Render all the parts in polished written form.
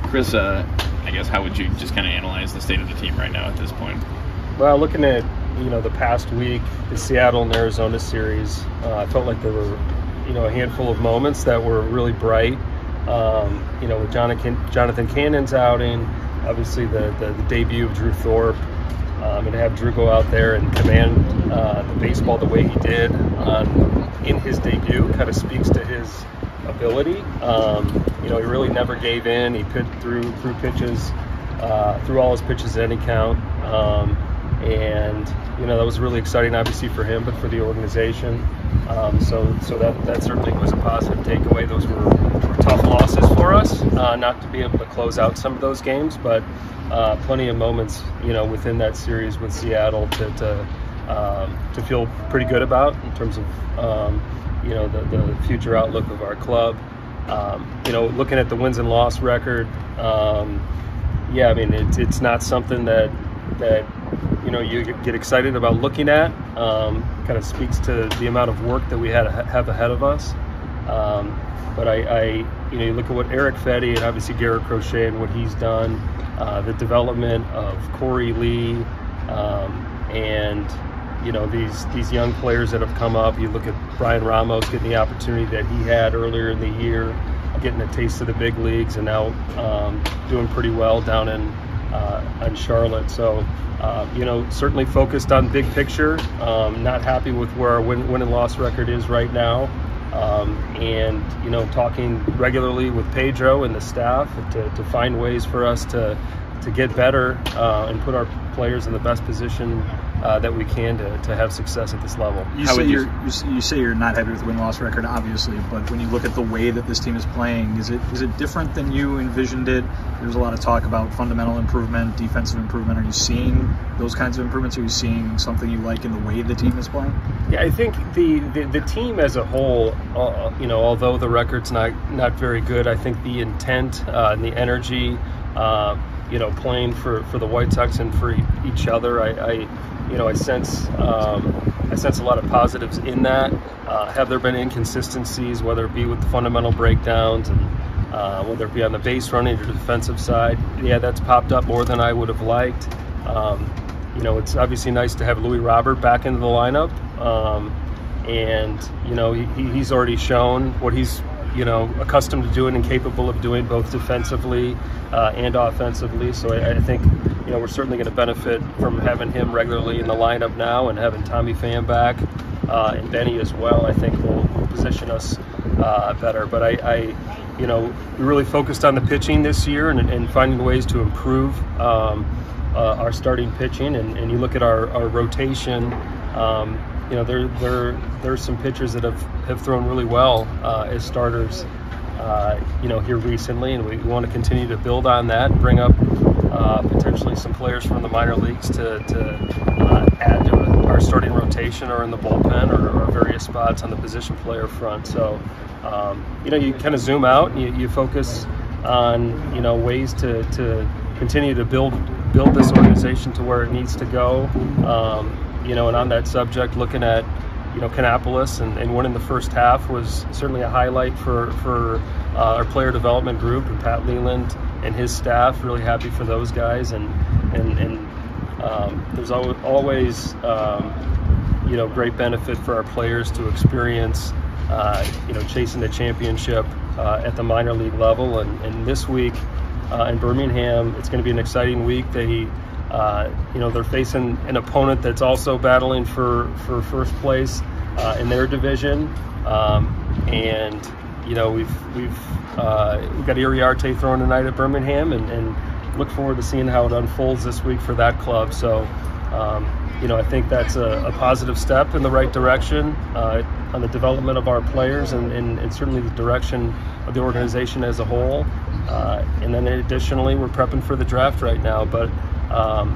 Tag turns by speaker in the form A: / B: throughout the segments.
A: Chris, I guess how would you just kind of analyze the state of the team right now at this point?
B: Well, looking at the past week, the Seattle and Arizona series, I felt like there were a handful of moments that were really bright. With Jonathan Cannon's outing, obviously the debut of Drew Thorpe, and to have Drew go out there and command the baseball the way he did in his debut kind of speaks to his ability. He really never gave in. He threw pitches, threw all his pitches at any count, and that was really exciting, obviously for him, but for the organization. So that certainly was a positive takeaway. Those were tough losses for us, not to be able to close out some of those games, but plenty of moments, within that series with Seattle to feel pretty good about in terms of, the future outlook of our club. Looking at the wins and loss record, it's not something that you get excited about looking at. Kind of speaks to the amount of work that we have ahead of us. But you look at what Eric Fetty and obviously Garrett Crochet and what he's done, the development of Corey Lee, and these young players that have come up. You look at Brian Ramos getting the opportunity that he had earlier in the year, getting a taste of the big leagues, and now doing pretty well down in Charlotte. So certainly focused on big picture. Not happy with where our win and loss record is right now. And talking regularly with Pedro and the staff to find ways for us to get better and put our players in the best position that we can to have success at this level.
C: You say you're not happy with the win-loss record, obviously, but when you look at the way that this team is playing, is it different than you envisioned it? There's a lot of talk about fundamental improvement, defensive improvement. Are you seeing those kinds of improvements? Are you seeing something you like in the way the team is playing?
B: Yeah, I think the team as a whole, although the record's not very good, I think the intent and the energy, playing for the White Sox and for each other, I sense a lot of positives in that. Have there been inconsistencies, whether it be with the fundamental breakdowns and whether it be on the base running or defensive side? Yeah, that's popped up more than I would have liked. It's obviously nice to have Louis Robert back into the lineup, and he's already shown what he's accustomed to doing and capable of doing, both defensively and offensively. So I think we're certainly going to benefit from having him regularly in the lineup now, and having Tommy Pham back and Benny as well. I think will position us better. But we really focused on the pitching this year and finding ways to improve our starting pitching. And you look at our rotation. There's some pitchers that have thrown really well as starters, here recently, and we want to continue to build on that and bring up potentially some players from the minor leagues to add to our starting rotation or in the bullpen or various spots on the position player front. So, you kind of zoom out and you focus on, ways to continue to build this organization to where it needs to go. And on that subject, looking at, Kannapolis and winning the first half was certainly a highlight for our player development group and Pat Leland and his staff. Really happy for those guys. And there's always, great benefit for our players to experience, chasing the championship at the minor league level. And this week in Birmingham, it's going to be an exciting week. They're facing an opponent that's also battling for first place in their division, and we've got Iriarte throwing tonight at Birmingham, and look forward to seeing how it unfolds this week for that club. So I think that's a positive step in the right direction on the development of our players and certainly the direction of the organization as a whole. And then additionally, we're prepping for the draft right now, but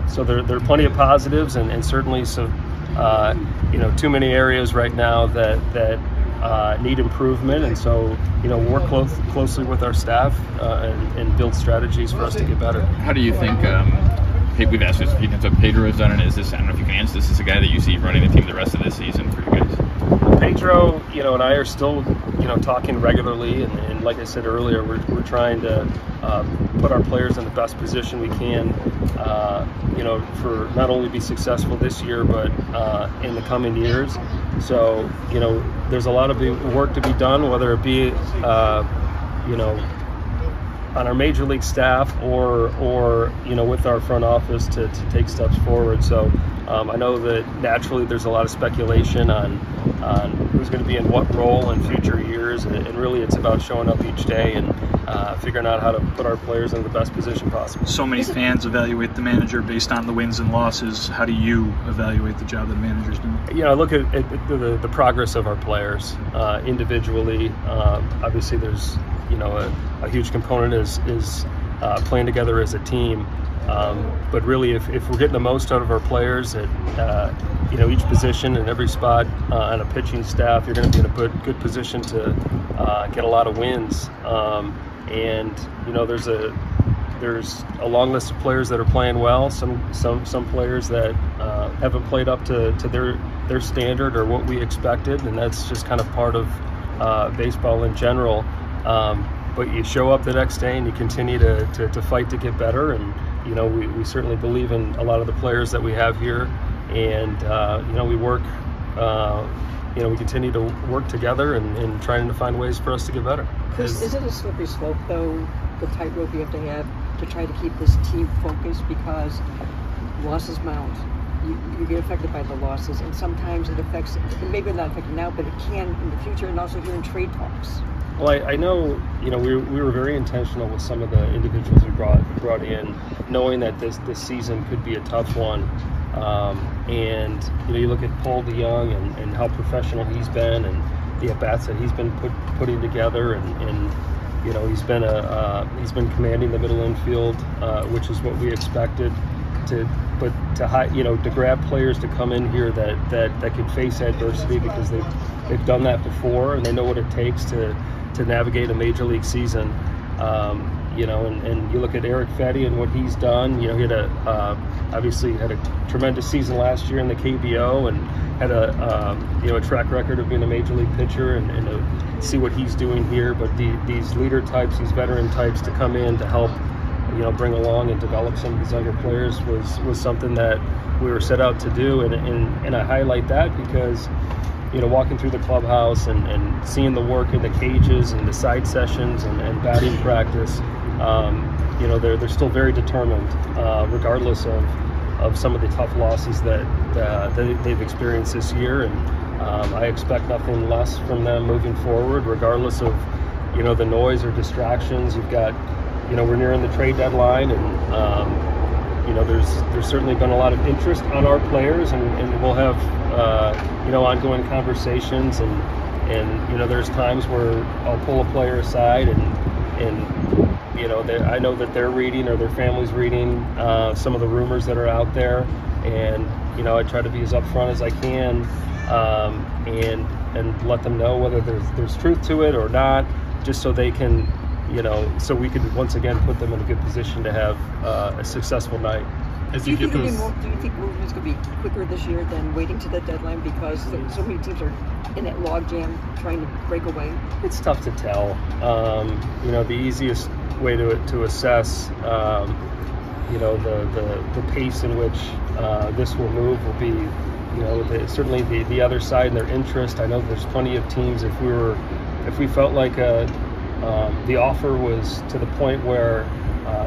B: so there are plenty of positives and certainly some too many areas right now that need improvement, and so work closely with our staff and build strategies for us to get better.
A: How do you think we've asked this, Pedro has done it? Is this, I don't know if you can answer this, is a guy that you see running the team the rest of this season for you guys?
B: Pedro, and I are still, talking regularly, and like I said earlier, we're trying to put our players in the best position we can, for not only be successful this year, but in the coming years. So, there's a lot of work to be done, whether it be, on our major league staff or with our front office to take steps forward. So I know that naturally there's a lot of speculation on who's going to be in what role in future years, and really it's about showing up each day and figuring out how to put our players in the best position possible.
C: So many fans evaluate the manager based on the wins and losses. How do you evaluate the job that the manager's doing?
B: I look at the progress of our players individually. Obviously there's a huge component is playing together as a team. But really, if we're getting the most out of our players at each position and every spot on a pitching staff, you're going to be in a good position to get a lot of wins. And there's a long list of players that are playing well. Some players that haven't played up to their standard or what we expected, and that's just kind of part of baseball in general. But you show up the next day and you continue to fight to get better, and we certainly believe in a lot of the players that we have here, and we work we continue to work together and trying to find ways for us to get better.
D: Chris, is it a slippery slope though, the tightrope you have to try to keep this team focused, because losses mount? You get affected by the losses, and sometimes it affects, maybe not affecting now, but it can in the future, and also during trade talks.
B: Well, I know, we were very intentional with some of the individuals we brought in, knowing that this season could be a tough one. And you look at Paul DeYoung and how professional he's been, and the at-bats that he's been putting together, and he's been commanding the middle infield, which is what we expected. To grab players to come in here that can face adversity, because they've done that before and they know what it takes to navigate a major league season. And you look at Eric Fetty and what he's done. He had obviously had a tremendous season last year in the KBO, and had a track record of being a major league pitcher, and to see what he's doing here. But these leader types, these veteran types, to come in to help bring along and develop some of these younger players was something that we were set out to do, and I highlight that because walking through the clubhouse and seeing the work in the cages and the side sessions and batting practice, they're still very determined, regardless of some of the tough losses that they've experienced this year, and I expect nothing less from them moving forward, regardless of the noise or distractions. You've got we're nearing the trade deadline, and there's certainly been a lot of interest on our players, and we'll have ongoing conversations, and there's times where I'll pull a player aside, and I know that they're reading, or their family's reading some of the rumors that are out there, and I try to be as upfront as I can, and let them know whether there's truth to it or not, just so they can so we could once again put them in a good position to have a successful night.
D: Do you think movements could be quicker this year than waiting to the deadline, because so many teams are in that logjam trying to break away?
B: It's tough to tell. The easiest way to assess the pace in which this will move will be certainly the other side and their interest. I know there's plenty of teams, if we felt like the offer was to the point where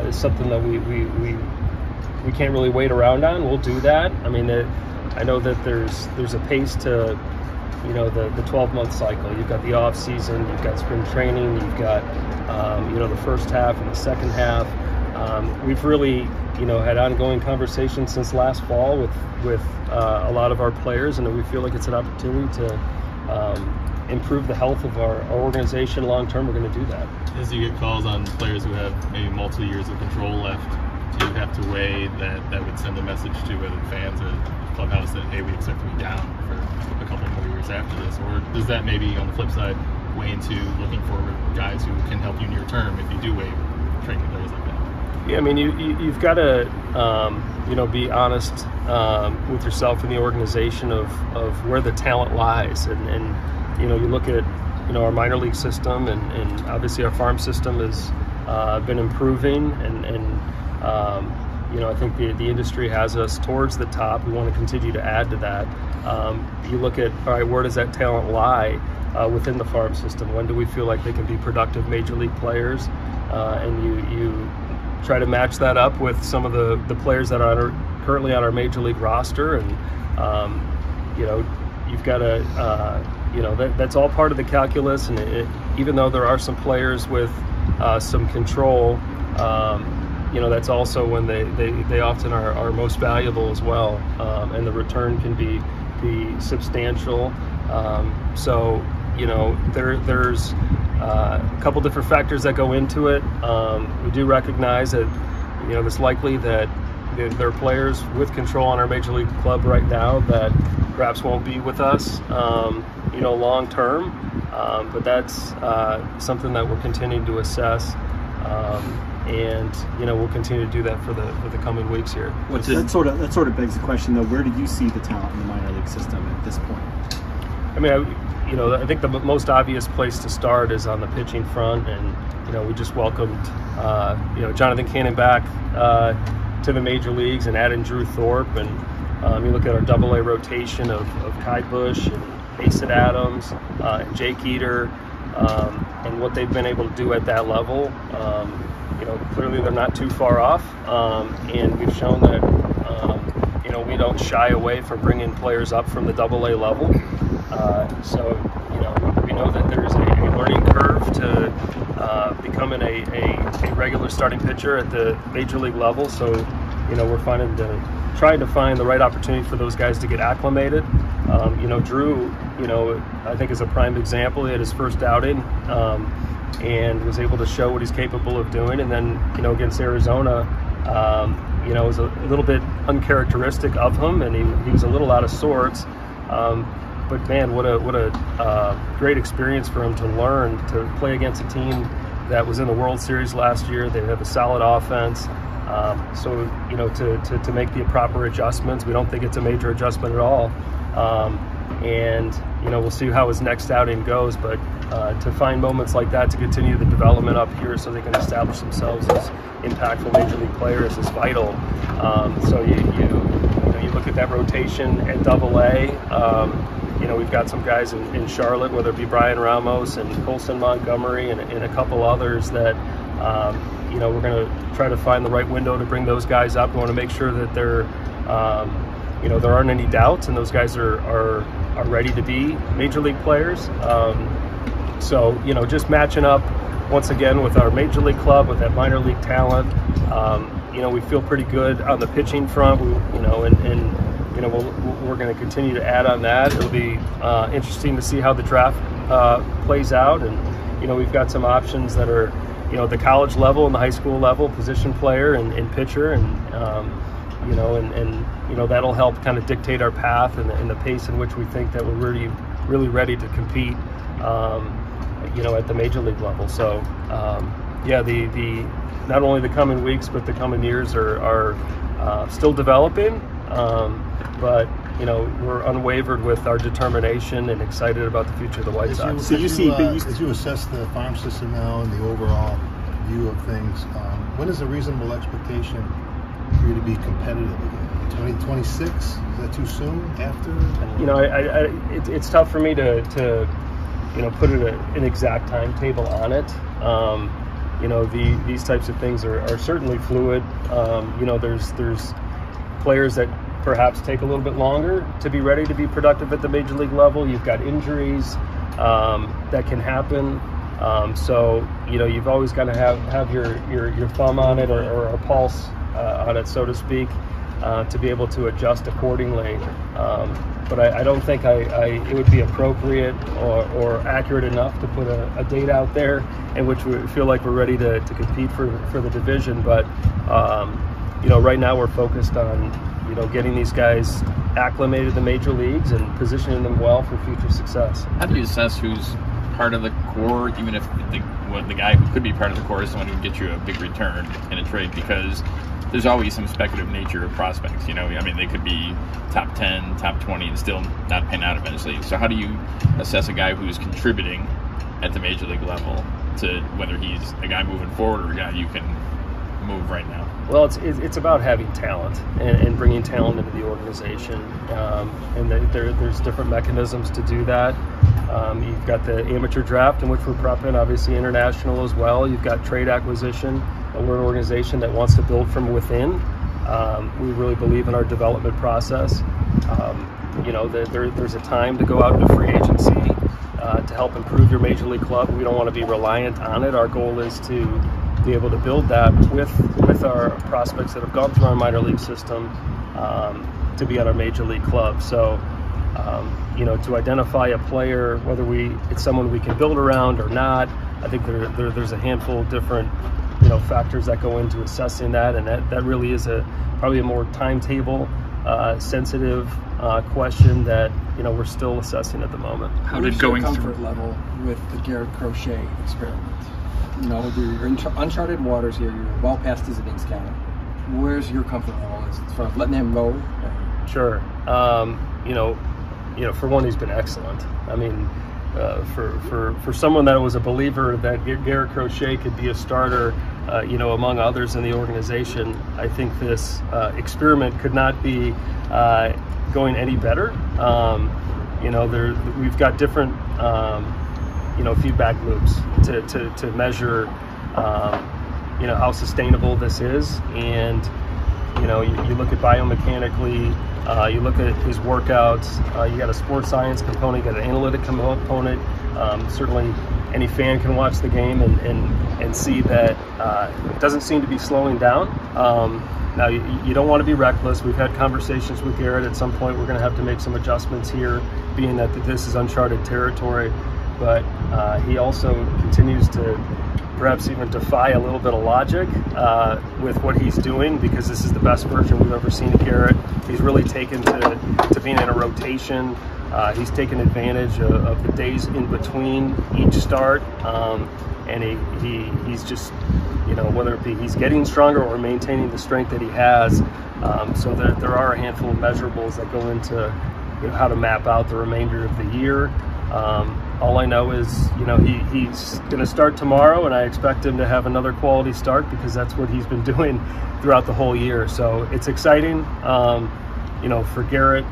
B: it's something that we can't really wait around on, we'll do that. I mean, I know that there's a pace to the 12-month cycle. You've got the off season, you've got spring training, you've got the first half and the second half. We've really had ongoing conversations since last fall with a lot of our players, and we feel like it's an opportunity to improve the health of our organization long term. We're going to do that.
A: As you get calls on players who have maybe multiple years of control left, do you have to weigh that would send a message to whether fans or the clubhouse that, hey, we expect to be down for a couple more years after this? Or does that maybe, on the flip side, weigh into looking for guys who can help you near term if you do waive trading players like that?
B: Yeah, I mean, you've got to be honest with yourself and the organization of where the talent lies, and you look at our minor league system, and obviously our farm system has been improving, and I think the industry has us towards the top. We want to continue to add to that. You look at, all right, where does that talent lie within the farm system? When do we feel like they can be productive major league players? And you try to match that up with some of the players that are currently on our major league roster, and you've got to that's all part of the calculus. And even though there are some players with some control, that's also when they often are most valuable as well, and the return can be substantial. There's a couple different factors that go into it. We do recognize that it's likely that there are players with control on our major league club right now that perhaps won't be with us long term, but that's something that we're continuing to assess, and we'll continue to do that for the coming weeks here.
E: That sort of begs the question, though. Where do you see the talent in the minor league system at this point?
B: I mean, I think the most obvious place to start is on the pitching front, and we just welcomed Jonathan Cannon back to the major leagues, and added Drew Thorpe, and you look at our AA rotation of Kai Bush and Mason Adams and Jake Eater, and what they've been able to do at that level. Clearly they're not too far off, and we've shown that we don't shy away from bringing players up from the AA level. We know that there's a learning curve to becoming a regular starting pitcher at the major league level. So, we're trying to find the right opportunity for those guys to get acclimated. Drew, I think is a prime example. He had his first outing and was able to show what he's capable of doing. And then, against Arizona, it was a little bit uncharacteristic of him, and he was a little out of sorts. But man, what a great experience for him to learn to play against a team that was in the World Series last year. They have a solid offense. To make the proper adjustments, we don't think it's a major adjustment at all. We'll see how his next outing goes, but to find moments like that to continue the development up here so they can establish themselves as impactful major league players is vital. You look at that rotation at AA. We've got some guys in Charlotte, whether it be Brian Ramos and Colson Montgomery and a couple others that we're going to try to find the right window to bring those guys up. We want to make sure that there aren't any doubts, and those guys are ready to be major league players. Just matching up once again with our major league club, with that minor league talent. We feel pretty good on the pitching front. We're going to continue to add on that. It'll be interesting to see how the draft plays out, and we've got some options that are the college level and the high school level, position player and pitcher, and that'll help kind of dictate our path and the pace in which we think that we're really ready to compete at the major league level. So the not only the coming weeks but the coming years are still developing, but we're unwavered with our determination and excited about the future of the White Sox.
F: As you assess the farm system now and the overall view of things, when is a reasonable expectation for you to be competitive again? 2026? Is that too soon? After?
B: It's tough for me to put an exact timetable on it. These types of things are certainly fluid. There's players that perhaps take a little bit longer to be ready to be productive at the major league level. You've got injuries that can happen. You've always got to have your thumb on it or a pulse on it, so to speak, to be able to adjust accordingly. But I don't think it would be appropriate or accurate enough to put a date out there in which we feel like we're ready to compete for the division. But right now we're focused on getting these guys acclimated to the major leagues and positioning them well for future success.
G: How do you assess who's part of the core, even if the guy who could be part of the core is someone who can get you a big return in a trade? Because there's always some speculative nature of prospects. You know, I mean, they could be top 10, top 20, and still not pan out eventually. So how do you assess a guy who's contributing at the major league level to whether he's a guy moving forward or a guy you can move right now?
B: Well, it's about having talent and bringing talent into the organization, and there's different mechanisms to do that. You've got the amateur draft, in which we're prepping, obviously international as well. You've got trade acquisition. We're an organization that wants to build from within. We really believe in our development process. You know, there's a time to go out into free agency to help improve your major league club. We don't want to be reliant on it. Our goal is to be able to build that with our prospects that have gone through our minor league system to be at our major league club. So, you know, to identify a player, whether it's someone we can build around or not, I think there's a handful of different, you know, factors that go into assessing that, and that really is probably a more timetable sensitive question that, you know, we're still assessing at the moment.
H: How did going through comfort level with the Garrett Crochet experiment? You know, you're in uncharted waters here. You're well past his innings count. Where's your comfort level as far as letting him go?
B: Sure. You know, for one, he's been excellent. I mean, for someone that was a believer that Garrett Crochet could be a starter, you know, among others in the organization, I think this experiment could not be going any better. You know, we've got different you know, feedback loops to measure you know, how sustainable this is. And you know, you look at biomechanically, you look at his workouts, you got a sports science component, you got an analytic component. Certainly any fan can watch the game and see that it doesn't seem to be slowing down. Now, you don't want to be reckless. We've had conversations with Garrett. At some point, we're going to have to make some adjustments here, being that this is uncharted territory. But he also continues to perhaps even defy a little bit of logic with what he's doing, because this is the best version we've ever seen of Garrett. He's really taken to being in a rotation. He's taken advantage of the days in between each start, and he's just, you know, whether it be he's getting stronger or maintaining the strength that he has. So there are a handful of measurables that go into, you know, how to map out the remainder of the year. All I know is, you know, he's going to start tomorrow, and I expect him to have another quality start, because that's what he's been doing throughout the whole year. So it's exciting, you know, for Garrett,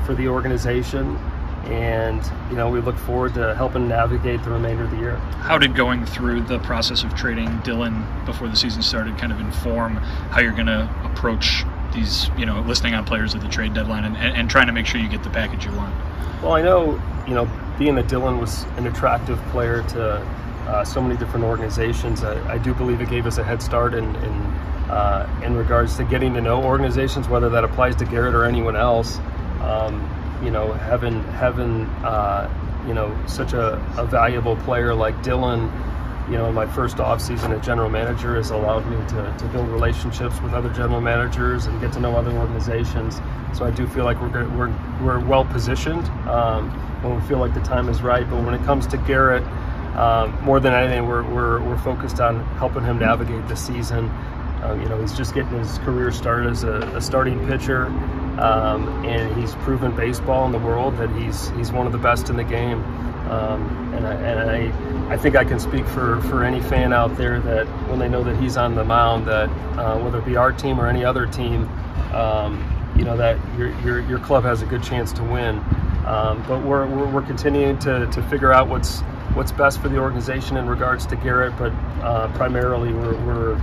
B: for the organization, and, you know, we look forward to helping navigate the remainder of the year.
C: How did going through the process of trading Dylan before the season started kind of inform how you're going to approach these, you know, listing on players at the trade deadline and trying to make sure you get the package you want? Well,
B: I know, you know, being that Dylan was an attractive player to so many different organizations, I do believe it gave us a head start in regards to getting to know organizations, whether that applies to Garrett or anyone else. You know, having you know, such a valuable player like Dylan, you know, in my first offseason as general manager has allowed me to build relationships with other general managers and get to know other organizations. So I do feel like we're well positioned when we feel like the time is right. But when it comes to Garrett, more than anything, we're focused on helping him navigate the season. You know, he's just getting his career started as a starting pitcher, and he's proven baseball in the world that he's one of the best in the game. And I think I can speak for any fan out there that when they know that he's on the mound, that whether it be our team or any other team, you know, that your club has a good chance to win. But we're continuing to figure out what's best for the organization in regards to Garrett. But primarily we're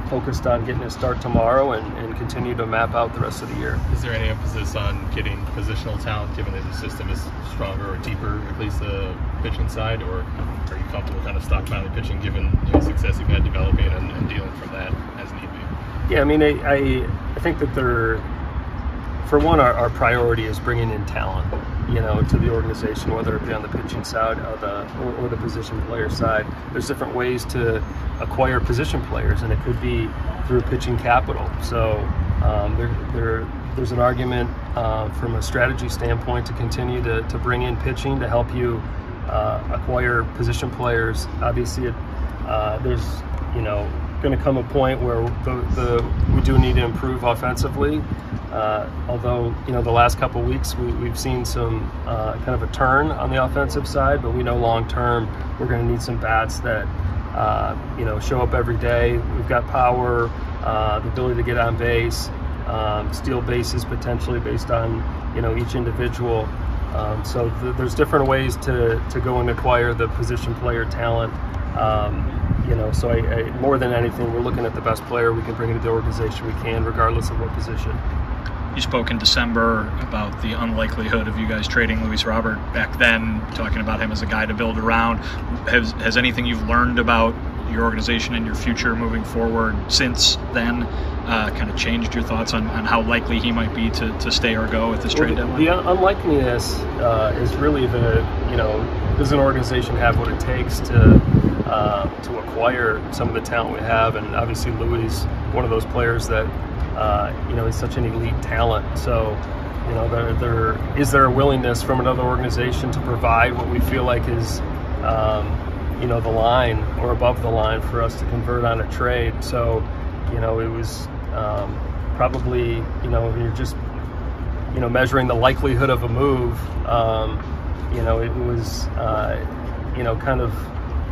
B: focused on getting a start tomorrow and continue to map out the rest of the year.
A: Is there any emphasis on getting positional talent, given that the system is stronger or deeper, at least the pitching side, or are you comfortable kind of stockpiling pitching, given, you know, success you've had developing and dealing from that as need be?
B: Yeah, I mean, I think that for one, our priority is bringing in talent, you know, to the organization, whether it be on the pitching side or the position player side. There's different ways to acquire position players, and it could be through pitching capital. So there's an argument from a strategy standpoint to continue to bring in pitching to help you acquire position players. Obviously, there's, you know, going to come a point where we do need to improve offensively. Although, the last couple of weeks we've seen some kind of a turn on the offensive side, but we know long term we're going to need some bats that show up every day. We've got power, the ability to get on base, steal bases potentially based on each individual. So there's different ways to go and acquire the position player talent. So I more than anything, we're looking at the best player we can bring into the organization we can, regardless of what position.
C: You spoke in December about the unlikelihood of you guys trading Luis Robert back then, talking about him as a guy to build around. Has anything you've learned about your organization and your future moving forward since then kind of changed your thoughts on how likely he might be to stay or go at this trade deadline?
B: The unlikeliness is really does an organization have what it takes to acquire some of the talent we have? And obviously Louis, one of those players that is such an elite talent. So is there a willingness from another organization to provide what we feel like is the line or above the line for us to convert on a trade? So it was probably when you're just measuring the likelihood of a move, it was kind of,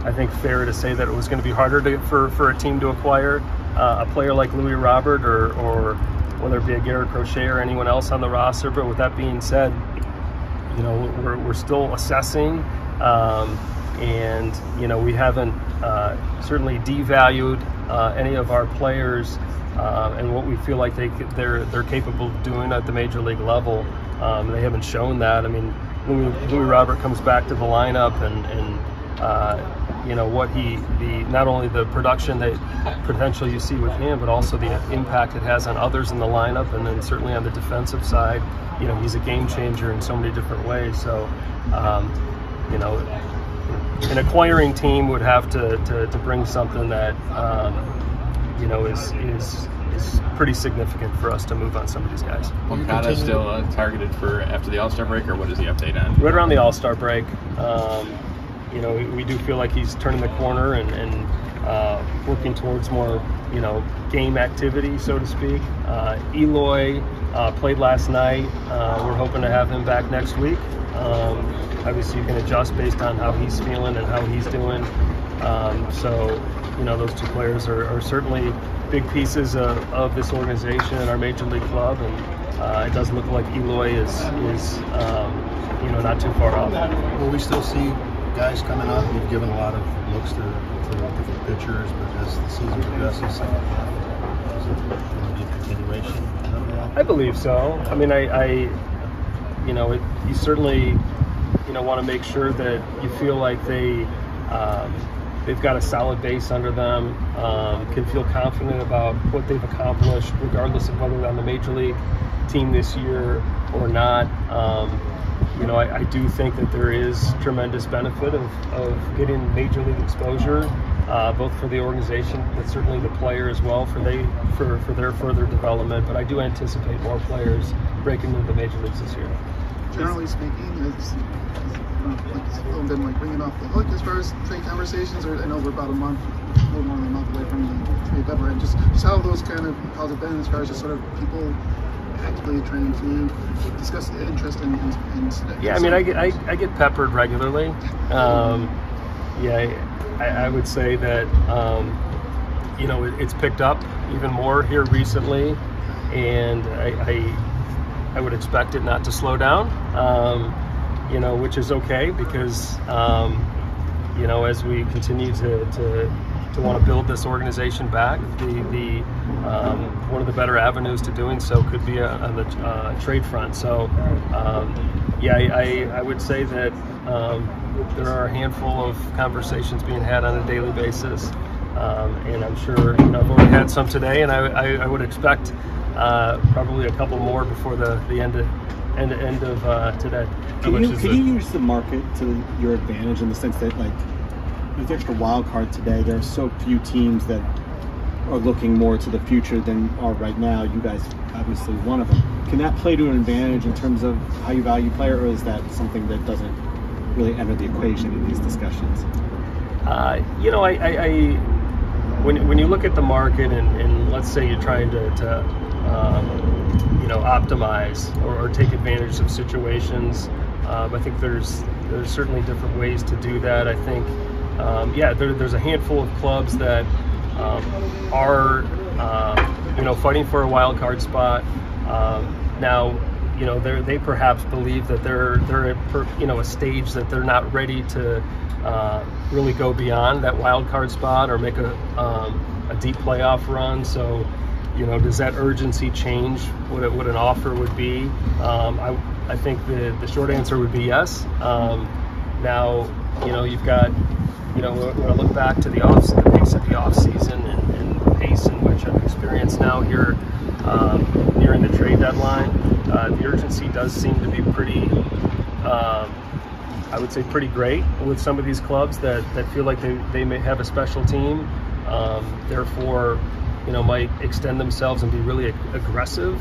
B: I think, fair to say that it was going to be harder for a team to acquire a player like Luis Robert or whether it be a Garrett Crochet or anyone else on the roster. But with that being said, we're still assessing, and we haven't certainly devalued any of our players and what we feel like they're capable of doing at the major league level. They haven't shown that. I mean, Luis Robert comes back to the lineup and what not only the production that potentially you see with him, but also the impact it has on others in the lineup, and then certainly on the defensive side, he's a game changer in so many different ways. So, an acquiring team would have to bring something that is pretty significant for us to move on some of these guys.
G: Moncada still targeted for after the All-Star break, or what is the update on?
B: Right around the All-Star break. We do feel like he's turning the corner and working towards more, game activity, so to speak. Eloy played last night. We're hoping to have him back next week. Obviously, you can adjust based on how he's feeling and how he's doing. So, those two players are certainly big pieces of this organization and our major league club, and it does look like Eloy is not too far off.
F: Will we still see guys coming up? You've given a lot of looks to different pitchers, but as the season progresses, is it going to be a continuation of that?
B: I believe so. I mean, you certainly want to make sure that you feel like they've got a solid base under them, can feel confident about what they've accomplished, regardless of whether they're on the major league team this year or not. I do think that there is tremendous benefit of getting major league exposure, both for the organization, but certainly the player as well for their further development. But I do anticipate more players breaking into the major leagues this year.
I: Generally speaking, it's still been bringing off the hook as far as trade conversations, or I know we're about a little more than a month away from the trade deadline. Just how those how's it been as far as just sort of people actively trying to discuss the interest in
B: yeah, I mean, I get peppered regularly. I would say that it's picked up even more here recently, and I would expect it not to slow down, which is okay because as we continue to want to build this organization back, one of the better avenues to doing so could be on the trade front. So, I would say that there are a handful of conversations being had on a daily basis, and I'm sure I've already had some today, and I would expect probably a couple more before the end of today.
E: Can you use the market to your advantage in the sense that, with the extra wild card today, there are so few teams that are looking more to the future than are right now? You guys obviously one of them. Can that play to an advantage in terms of how you value player, or is that something that doesn't really enter the equation in these discussions?
B: when you look at the market and let's say you're trying to optimize or take advantage of situations, I think there's certainly different ways to do that. I think there's a handful of clubs that are fighting for a wild card spot. Now, they perhaps believe that they're at a stage that they're not ready to really go beyond that wild card spot or make a deep playoff run. So, does that urgency change what an offer would be? I think the short answer would be yes. Now, you've got, when I look back to the pace of the off season and the pace in which I've experienced now here nearing the trade deadline, the urgency does seem to be pretty, I would say pretty great with some of these clubs that feel like they may have a special team, therefore, might extend themselves and be really aggressive.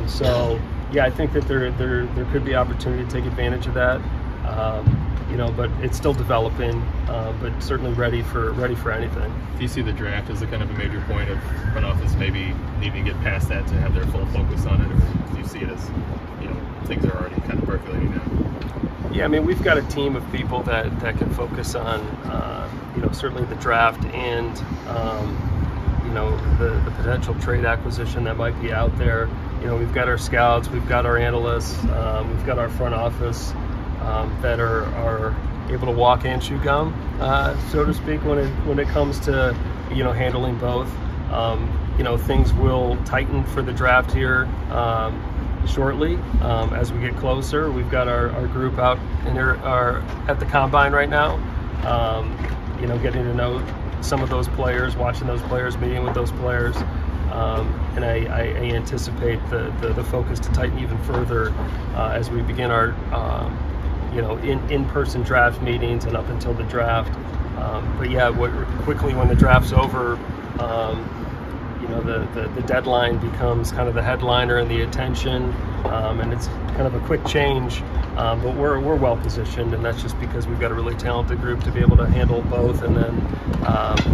B: So yeah, I think that there could be opportunity to take advantage of that. But it's still developing, but certainly ready for anything.
A: Do you see the draft as a kind of a major point of front office maybe needing to get past that to have their full focus on it, or do you see it as things are already kind of percolating now?
B: Yeah, I mean, we've got a team of people that can focus on certainly the draft and the potential trade acquisition that might be out there. We've got our scouts, we've got our analysts, we've got our front office that are able to walk and chew gum, so to speak, when it comes to handling both. Things will tighten for the draft here shortly as we get closer. We've got our group out at the combine right now, getting to know some of those players, watching those players, meeting with those players, and I anticipate the focus to tighten even further as we begin our in-person draft meetings and up until the draft. But yeah, quickly when the draft's over, the deadline becomes kind of the headliner and the attention, and it's kind of a quick change. But we're well positioned, and that's just because we've got a really talented group to be able to handle both, and then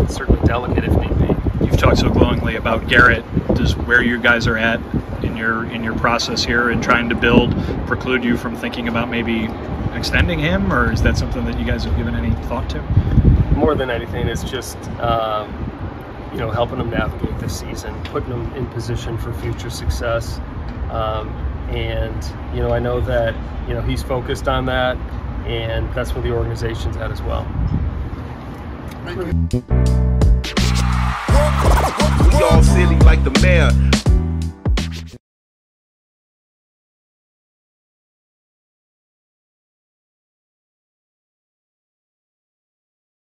B: certainly delegate if need be.
C: You've talked so glowingly about Garrett. Does where you guys are at in your process here and trying to build preclude you from thinking about maybe extending him, or is that something that you guys have given any thought to?
B: More than anything, it's just helping him navigate this season, putting him in position for future success. And I know that he's focused on that, and that's where the organization's at as well.
J: We all silly like the mayor.